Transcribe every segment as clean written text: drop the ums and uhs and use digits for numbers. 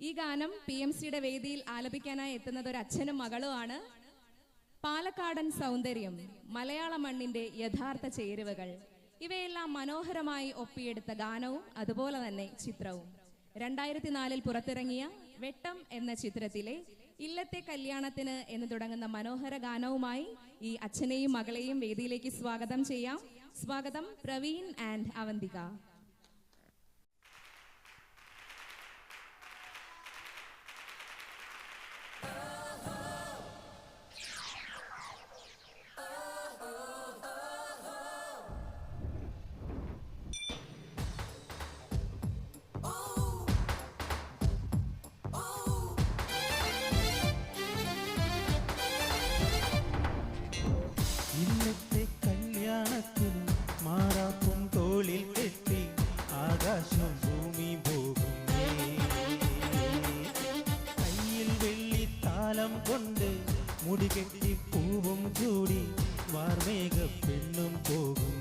ഈ ഗാനം PMCയുടെ വേദിയിൽ ആലപിക്കാനായി എത്തുന്നത് ഒരു അച്ഛനും മകളുമാണ്. പാലക്കാടൻ സൗന്ദര്യം, മലയാള മണ്ണിന്റെ യഥാർത്ഥ ചേരുവകൾ, ഇവയെല്ലാം മനോഹരമായി ഒപ്പിയെടുത്ത ഗാനവും അതുപോലെ തന്നെ ചിത്രവും 2004 പുറത്തിറങ്ങിയ വെട്ടം എന്ന ചിത്രത്തിലെ ഇല്ലത്തെ കല്യാണത്തിന് എന്ന് തുടങ്ങുന്ന മനോഹര ഗാനവുമായി ഈ അച്ഛനെയും മകളെയും വേദിയിലേക്ക് സ്വാഗതം ചെയ്യാം. സ്വാഗതം പ്രവീൺ ആൻഡ് അവന്തിക. ഇന്നത്തെ കല്യാണത്തിന് മാറാപ്പും തോളിൽ കെട്ടി ആകാശം ഭൂമി പോകുന്നേ, കയ്യിൽ വെള്ളിത്താലം കൊണ്ട് മുടി കെട്ടി പൂവും ചൂടി വാർമേഘ പെണ്ണും പോകുന്നേ.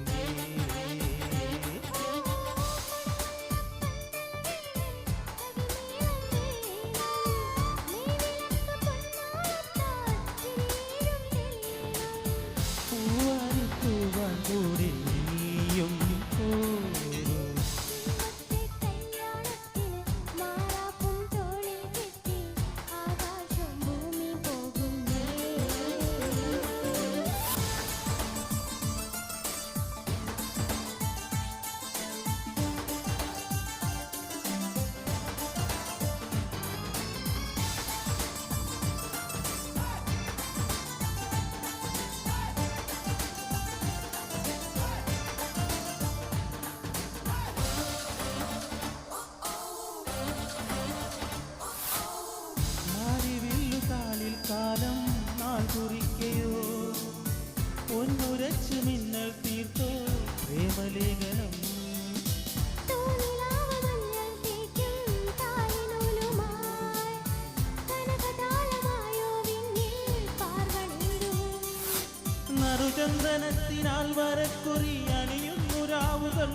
കൂടെ നീയും കാലം നാൾ കുറിക്കയോ ഒന്നുരച്ചു മിന്നൽ തീർത്തോ പ്രേമലേഖനം. നറുചന്ദനത്തിനാൽ വരക്കുറി അണിയുന്നു രാവുകൾ,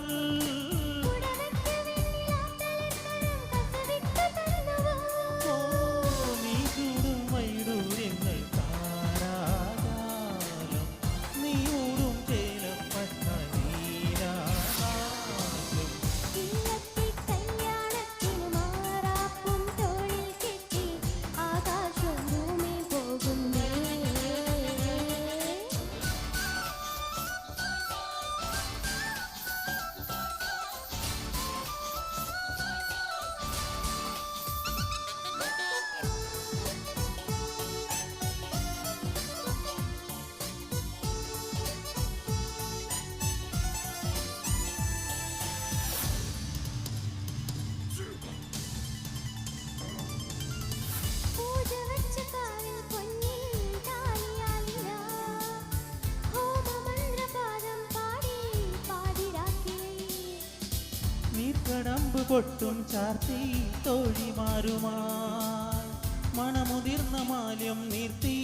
കടമ്പ് പൊട്ടും ചാർത്തി തോഴിമാരുമായി മണമുതിർന്ന മാല്യം നീർത്തി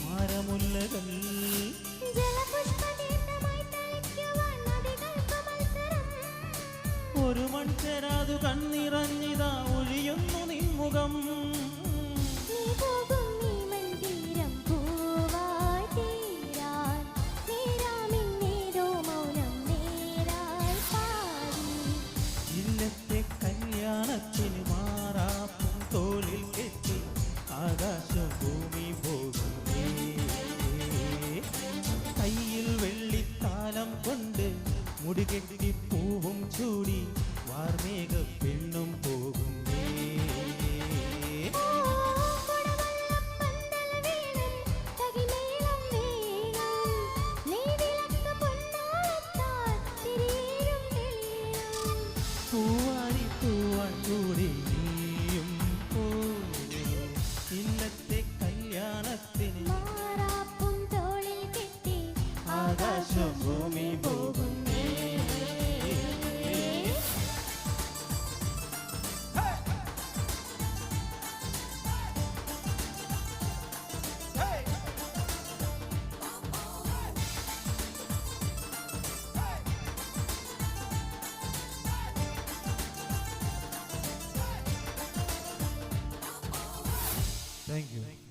മരമുല്ലകൾ. ഒരു മൺചെരാതു കണ്ണിറഞ്ഞിതാ ഒഴിയുന്നു നിൻമുഖം. കല്യാണത്തിന് മാറാപ്പും തോളിൽ കെട്ടി ആകാശം ഭൂമി പോകുന്നേ, കയ്യിൽ വെള്ളിത്താലം കൊണ്ട് മുടി കെട്ടി പൂവും ചൂടി വാർമേഘ പെണ്ണും പോകുന്നേ. Thank you